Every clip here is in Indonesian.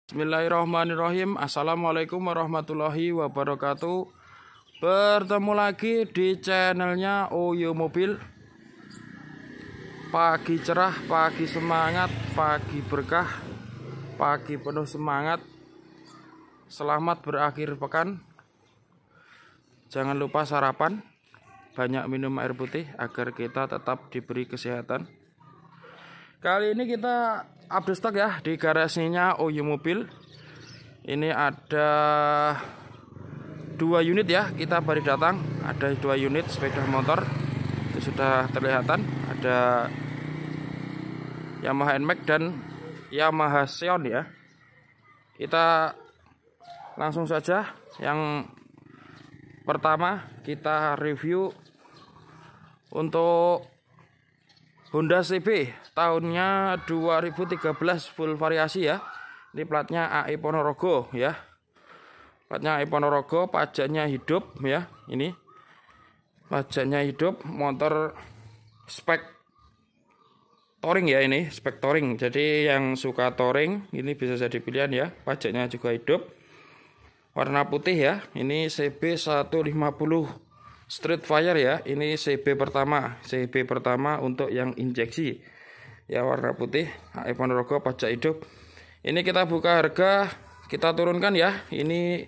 Bismillahirrahmanirrahim. Assalamualaikum warahmatullahi wabarakatuh. Bertemu lagi di channelnya Oyo Mobil. Pagi cerah, pagi semangat, pagi berkah, pagi penuh semangat. Selamat berakhir pekan. Jangan lupa sarapan, banyak minum air putih agar kita tetap diberi kesehatan. Kali ini kita update stok ya di garasinya Oyo Mobil. Ini ada 2 unit ya, kita baru datang. Ada 2 unit sepeda motor. Itu sudah terlihatan. Ada Yamaha NMAX dan Yamaha Xeon ya. Kita langsung saja. Yang pertama kita review untuk Honda CB tahunnya 2013 full variasi ya. Ini platnya AE Ponorogo ya. Platnya AE Ponorogo, pajaknya hidup ya. Ini pajaknya hidup, motor spek touring ya, ini spek touring. Jadi yang suka touring ini bisa jadi pilihan ya. Pajaknya juga hidup. Warna putih ya. Ini CB 150 Street Fire ya. Ini CB pertama untuk yang injeksi ya, warna putih AE Ponorogo, pajak hidup. Ini kita buka harga, kita turunkan ya. Ini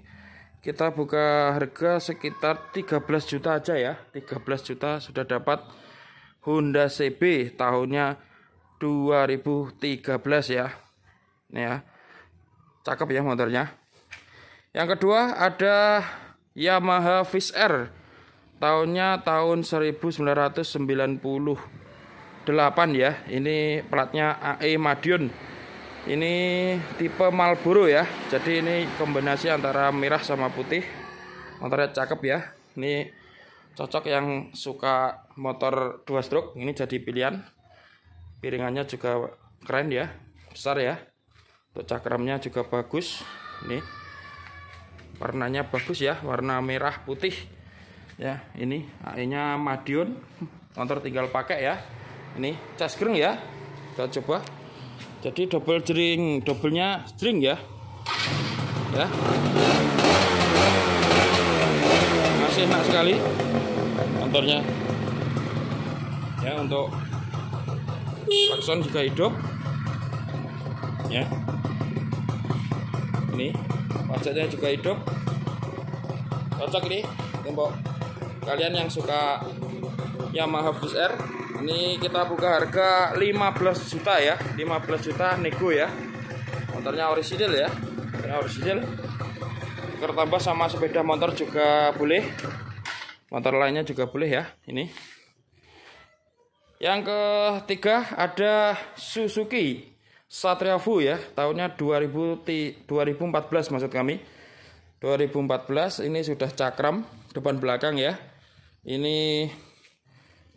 kita buka harga sekitar 13 juta aja ya. 13 juta sudah dapat Honda CB tahunnya 2013 ya. Ini ya, cakep ya motornya. Yang kedua ada Yamaha Fish Air tahunnya tahun 1998 ya. Ini platnya AE Madiun. Ini tipe Marlboro ya. Jadi ini kombinasi antara merah sama putih. Motornya cakep ya. Ini cocok yang suka motor 2 stroke. Ini jadi pilihan. Piringannya juga keren ya, besar ya. Untuk cakramnya juga bagus. Ini warnanya bagus ya, warna merah putih. Ya, ini AE-nya Madiun, motor tinggal pakai ya. Ini cas greng ya, kita coba. Jadi double jering, doublenya jering ya. Ya, masih enak sekali motornya. Ya, untuk klakson juga hidup. Ya, ini pajaknya juga hidup. Cocok ini untuk kalian yang suka Yamaha Fish Air. Ini kita buka harga 15 juta ya. 15 juta nego ya. Motornya orisinil ya. Motornya orisinil. Tertambah sama sepeda motor juga boleh. Motor lainnya juga boleh ya. Ini. Yang ketiga ada Suzuki Satria Fu ya. Tahunnya 2014 maksud kami. 2014 ini sudah cakram depan belakang ya. Ini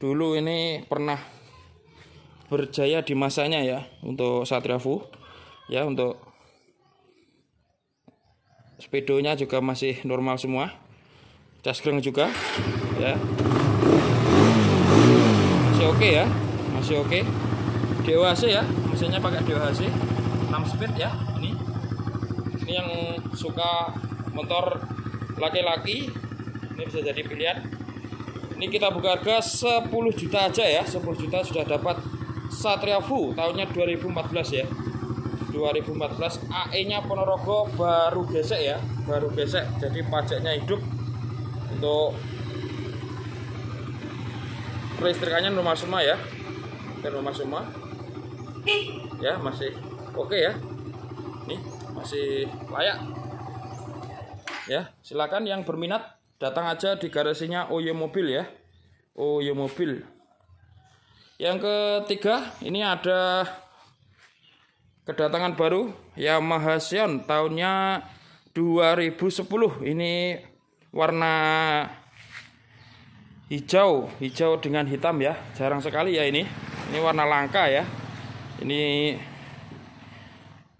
dulu ini pernah berjaya di masanya ya untuk Satria Fu ya. Untuk speedonya juga masih normal semua, cas greng juga ya, masih oke ya, masih oke. DOHC ya, mesinnya pakai DOHC 6 speed ya. Ini yang suka motor laki-laki ini bisa jadi pilihan. Ini kita buka harga 10 juta aja ya. 10 juta sudah dapat Satria Fu tahunnya 2014 ya. 2014 AE-nya Ponorogo, baru gesek ya. Baru gesek. Jadi pajaknya hidup. Untuk kelistrikannya normal semua ya. Normal semua. Ya, masih oke ya. Nih, masih layak. Ya, silakan yang berminat datang aja di garasinya Oyo Mobil ya. Oyo Mobil. Yang ketiga, ini ada kedatangan baru Yamaha Xeon tahunnya 2010. Ini warna hijau dengan hitam ya. Jarang sekali ya ini. Ini warna langka ya. Ini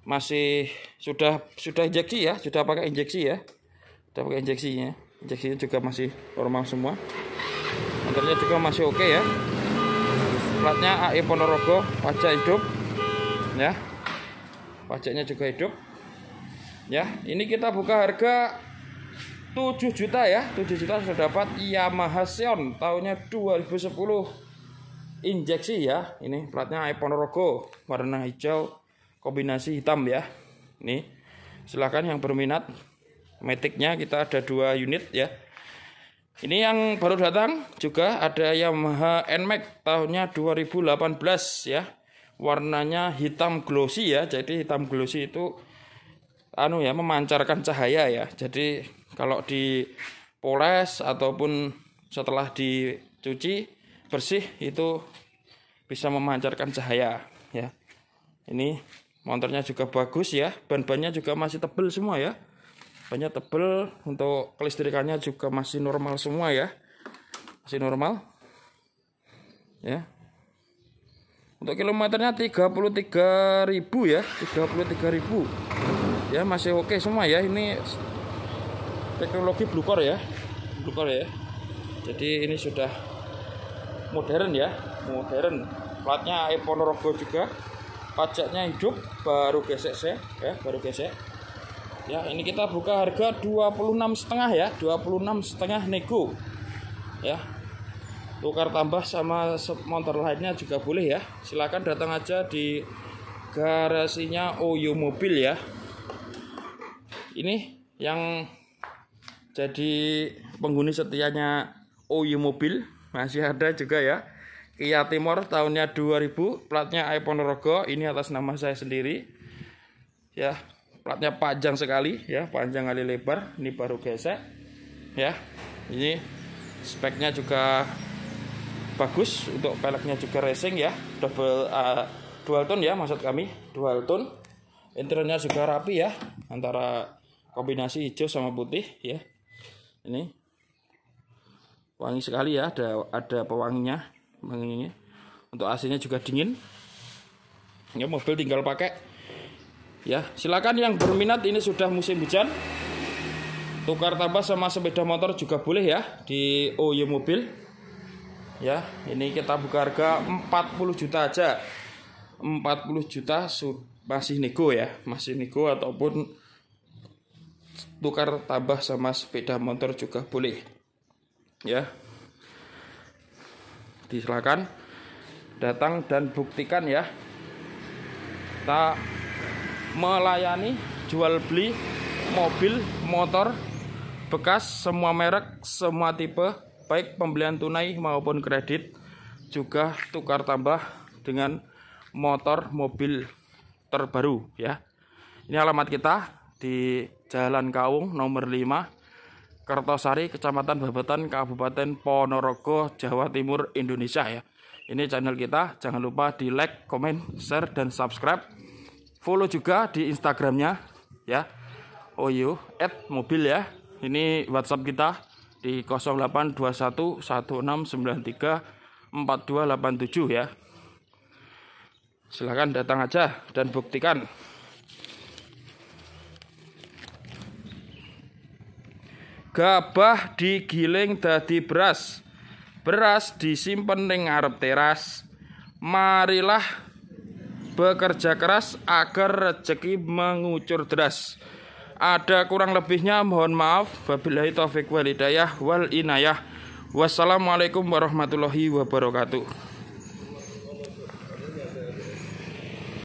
masih sudah injeksi ya, sudah pakai injeksi ya. Sudah pakai injeksinya. Injeksinya juga masih normal semua. Motornya juga masih oke ya. Platnya AE Ponorogo, pajak hidup ya. Pajaknya juga hidup. Ya, ini kita buka harga 7 juta ya. 7 juta sudah dapat Yamaha Xeon tahunnya 2010 injeksi ya. Ini platnya AI Ponorogo, warna hijau kombinasi hitam ya. Ini silahkan yang berminat. Matic-nya kita ada 2 unit ya. Ini yang baru datang juga ada Yamaha NMAX tahunnya 2018 ya. Warnanya hitam glossy ya. Jadi hitam glossy itu memancarkan cahaya ya. Jadi kalau dipoles ataupun setelah dicuci bersih itu bisa memancarkan cahaya ya. Ini motornya juga bagus ya. Ban-bannya juga masih tebal semua ya. Bannya tebal, untuk kelistrikannya juga masih normal semua ya. Masih normal. Ya. Untuk kilometernya 33.000 ya, 33.000. Ya, masih oke semua ya. Ini teknologi Blue Core ya. Blue Core ya. Jadi ini sudah modern ya, modern. Platnya AI Ponorogo juga. Pajaknya hidup, baru gesek ya, baru gesek. Ya, ini kita buka harga 26,5 ya, 26,5 nego. Ya. Tukar tambah sama motor lainnya juga boleh ya. Silakan datang aja di garasinya Oyo Mobil ya. Ini yang jadi penghuni setianya Oyo Mobil masih ada juga ya. Kia Timor tahunnya 2000, platnya AI Ponorogo, ini atas nama saya sendiri. Ya, platnya panjang sekali ya, panjang kali lebar, ini baru gesek. Ya. Ini speknya juga bagus, untuk peleknya juga racing ya, dual tone ya, maksud kami dual tone. Interiornya juga rapi ya, antara kombinasi hijau sama putih ya. Ini wangi sekali ya, ada pewanginya. Untuk AC-nya juga dingin. Ya, mobil tinggal pakai. Ya, silakan yang berminat, ini sudah musim hujan. Tukar tambah sama sepeda motor juga boleh ya di Oyo Mobil. Ya, ini kita buka harga 40 juta aja. 40 juta masih nego ya, masih nego ataupun tukar tambah sama sepeda motor juga boleh. Ya. Silakan datang dan buktikan ya. Kita melayani jual beli mobil, motor bekas, semua merek, semua tipe, baik pembelian tunai maupun kredit, juga tukar tambah dengan motor mobil terbaru ya. Ini alamat kita di Jalan Kaung nomor 5, Kertosari, Kecamatan Babatan, Kabupaten Ponorogo, Jawa Timur, Indonesia ya. Ini channel kita, jangan lupa di like, komen, share, dan subscribe. Follow juga di Instagramnya ya, Oyo @mobil ya. Ini WhatsApp kita di 0821 1693 4287 ya. Silahkan datang aja dan buktikan. Gabah digiling dadi beras, beras disimpen ning ngarep teras. Marilah bekerja keras agar rezeki mengucur deras. Ada kurang lebihnya mohon maaf. Wabillahi taufik wal hidayah wal inayah. Wassalamualaikum warahmatullahi wabarakatuh.